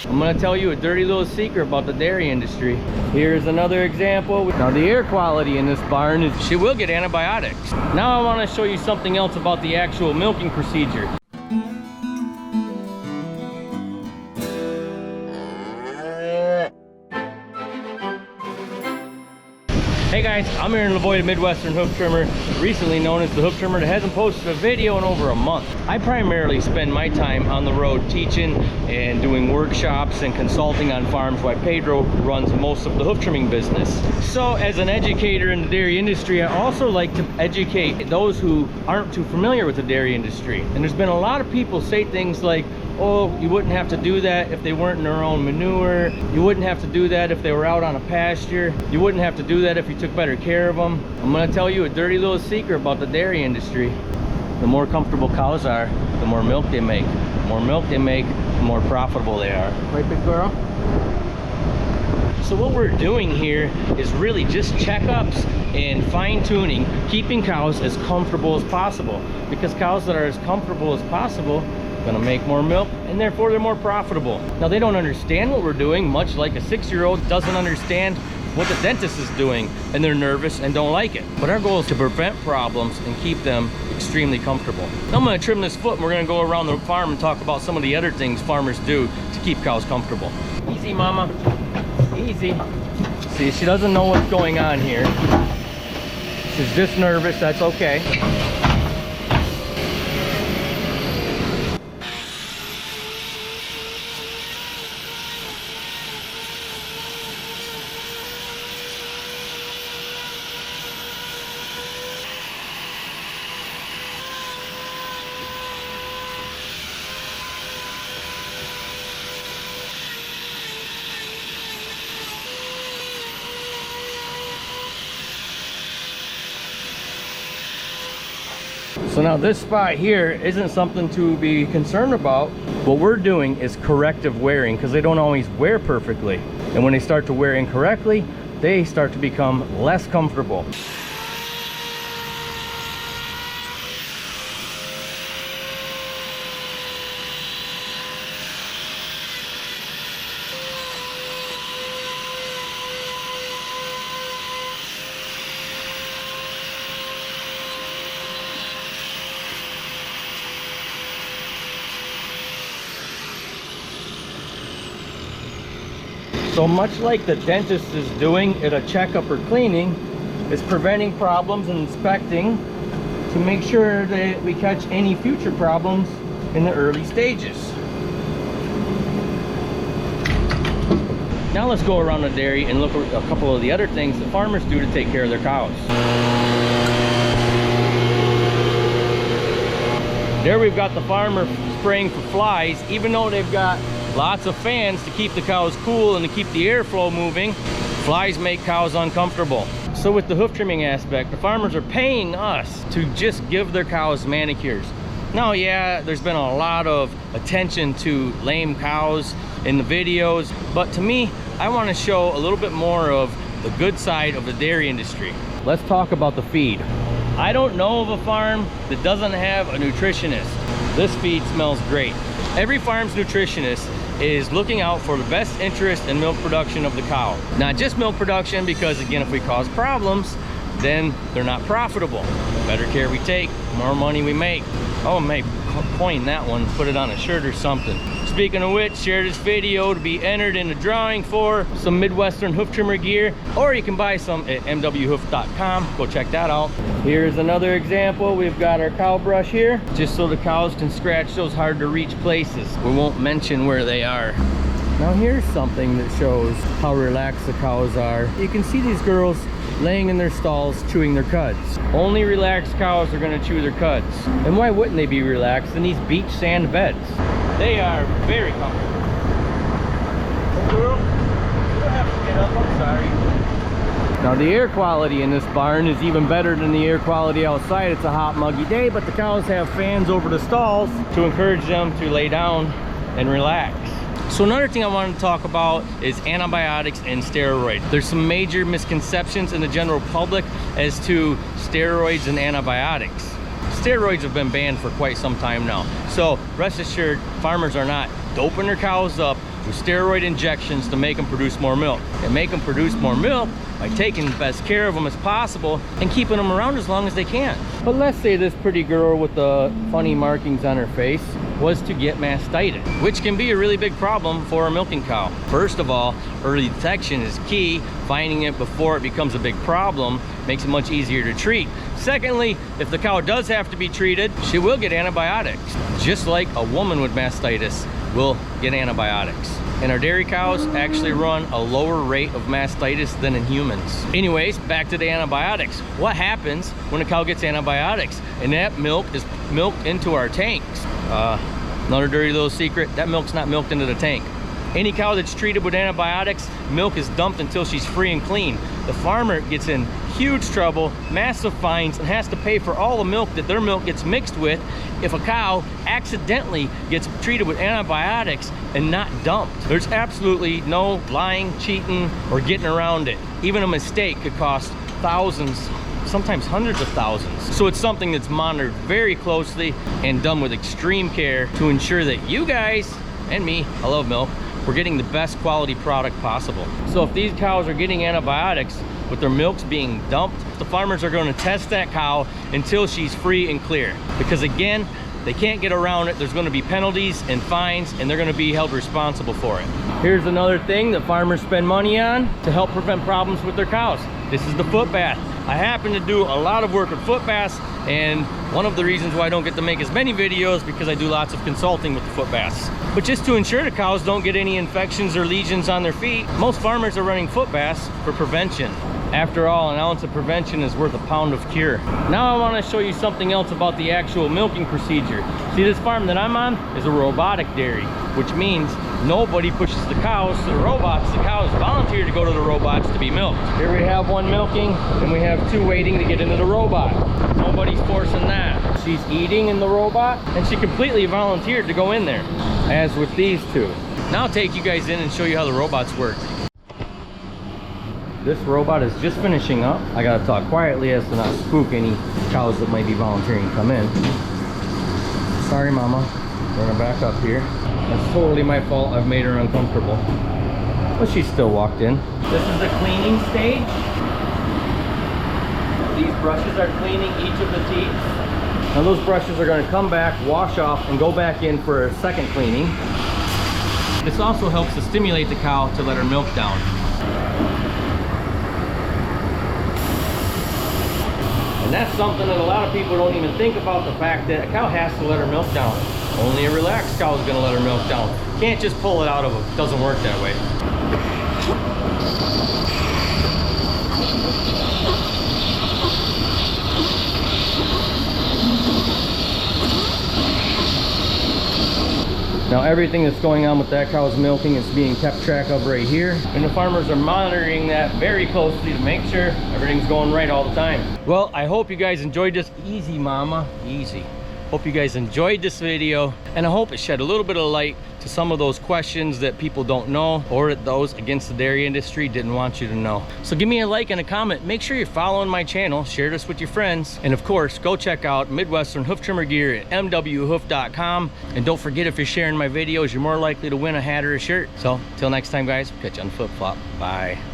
I'm gonna tell you a dirty little secret about the dairy industry. Here's another example. Now the air quality in this barn is, she will get antibiotics. Now I wanna show you something else about the actual milking procedure. Hey guys, I'm here in Lavoie, Midwestern hoof trimmer, recently known as the hoof trimmer that hasn't posted a video in over a month. I primarily spend my time on the road teaching and doing workshops and consulting on farms while Pedro runs most of the hoof trimming business. So as an educator in the dairy industry, I also like to educate those who aren't too familiar with the dairy industry. And there's been a lot of people say things like, oh, you wouldn't have to do that if they weren't in their own manure. You wouldn't have to do that if they were out on a pasture. You wouldn't have to do that if you took better care of them. I'm gonna tell you a dirty little secret about the dairy industry. The more comfortable cows are, the more milk they make. The more milk they make, the more profitable they are. Right, big girl? So what we're doing here is really just checkups and fine-tuning, keeping cows as comfortable as possible. Because cows that are as comfortable as possible gonna make more milk, and therefore they're more profitable. Now they don't understand what we're doing, much like a 6-year-old doesn't understand what the dentist is doing, and they're nervous and don't like it. But our goal is to prevent problems and keep them extremely comfortable. Now I'm gonna trim this foot and we're gonna go around the farm and talk about some of the other things farmers do to keep cows comfortable. Easy, mama, easy. See, she doesn't know what's going on here. She's just nervous, that's okay. So now this spot here isn't something to be concerned about. What we're doing is corrective wearing, because they don't always wear perfectly. And when they start to wear incorrectly, they start to become less comfortable. So much like the dentist is doing at a checkup or cleaning, is preventing problems and inspecting to make sure that we catch any future problems in the early stages. Now let's go around the dairy and look at a couple of the other things that farmers do to take care of their cows. There we've got the farmer spraying for flies. Even though they've got lots of fans to keep the cows cool and to keep the airflow moving, flies make cows uncomfortable. So with the hoof trimming aspect, the farmers are paying us to just give their cows manicures. Now, yeah, there's been a lot of attention to lame cows in the videos, but to me, I want to show a little bit more of the good side of the dairy industry. Let's talk about the feed. I don't know of a farm that doesn't have a nutritionist. This feed smells great. Every farm's nutritionist is looking out for the best interest in milk production of the cow. Not just milk production, because again, if we cause problems, then they're not profitable. The better care we take, the more money we make. Oh, I may coin that one, put it on a shirt or something. Speaking of which, share this video to be entered in the drawing for some Midwestern hoof trimmer gear, or you can buy some at mwhoof.com. Go check that out. Here's another example. We've got our cow brush here, just so the cows can scratch those hard to reach places. We won't mention where they are. Now here's something that shows how relaxed the cows are. You can see these girls laying in their stalls chewing their cuds. Only relaxed cows are going to chew their cuds. And why wouldn't they be relaxed in these beach sand beds? They are very comfortable. Hey girl, you don't have to get up, I'm sorry. Now the air quality in this barn is even better than the air quality outside. It's a hot, muggy day, but the cows have fans over the stalls to encourage them to lay down and relax. So another thing I wanted to talk about is antibiotics and steroids. There's some major misconceptions in the general public as to steroids and antibiotics. Steroids have been banned for quite some time now. So rest assured, farmers are not doping their cows up with steroid injections to make them produce more milk. They make them produce more milk by taking the best care of them as possible and keeping them around as long as they can. But let's say this pretty girl with the funny markings on her face was to get mastitis, which can be a really big problem for a milking cow. First of all, early detection is key. Finding it before it becomes a big problem makes it much easier to treat. Secondly, if the cow does have to be treated, she will get antibiotics, just like a woman with mastitis will get antibiotics. And our dairy cows actually run a lower rate of mastitis than in humans. Anyways, back to the antibiotics. What happens when a cow gets antibiotics and that milk is milked into our tanks? Another dirty little secret, that milk's not milked into the tank. Any cow that's treated with antibiotics, milk is dumped until she's free and clean. The farmer gets in huge trouble, massive fines, and has to pay for all the milk that their milk gets mixed with if a cow accidentally gets treated with antibiotics and not dumped. There's absolutely no lying, cheating, or getting around it. Even a mistake could cost thousands, sometimes hundreds of thousands. So it's something that's monitored very closely and done with extreme care to ensure that you guys and me, I love milk, we're getting the best quality product possible. So if these cows are getting antibiotics with their milks being dumped, the farmers are going to test that cow until she's free and clear. Because again, they can't get around it. There's going to be penalties and fines, and they're going to be held responsible for it. Here's another thing that farmers spend money on to help prevent problems with their cows. This is the foot bath. I happen to do a lot of work with foot baths, and one of the reasons why I don't get to make as many videos because I do lots of consulting with the foot baths. But just to ensure the cows don't get any infections or lesions on their feet, most farmers are running foot baths for prevention. After all, an ounce of prevention is worth a pound of cure. Now I want to show you something else about the actual milking procedure. See, this farm that I'm on is a robotic dairy, which means nobody pushes the cows to the robots. The cows volunteer to go to the robots to be milked. Here we have one milking, and we have two waiting to get into the robot. Nobody's forcing that. She's eating in the robot, and she completely volunteered to go in there, as with these two. Now I'll take you guys in and show you how the robots work. This robot is just finishing up. I gotta talk quietly as to not spook any cows that might be volunteering to come in. Sorry, mama. We're gonna back up here. That's totally my fault. I've made her uncomfortable. But she still walked in. This is the cleaning stage. These brushes are cleaning each of the teeth. Now those brushes are gonna come back, wash off, and go back in for a second cleaning. This also helps to stimulate the cow to let her milk down. And that's something that a lot of people don't even think about, the fact that a cow has to let her milk down. Only a relaxed cow is going to let her milk down. Can't just pull it out of them. It doesn't work that way. Now everything that's going on with that cow's milking is being kept track of right here, and the farmers are monitoring that very closely to make sure everything's going right all the time. Well, I hope you guys enjoyed this. Easy, mama, easy. Hope you guys enjoyed this video, and I hope it shed a little bit of light to some of those questions that people don't know, or that those against the dairy industry didn't want you to know. So give me a like and a comment. Make sure you're following my channel, share this with your friends, and of course go check out Midwestern hoof trimmer gear at mwhoof.com. And don't forget, if you're sharing my videos, you're more likely to win a hat or a shirt. So till next time, guys, catch you on the flip flop. Bye.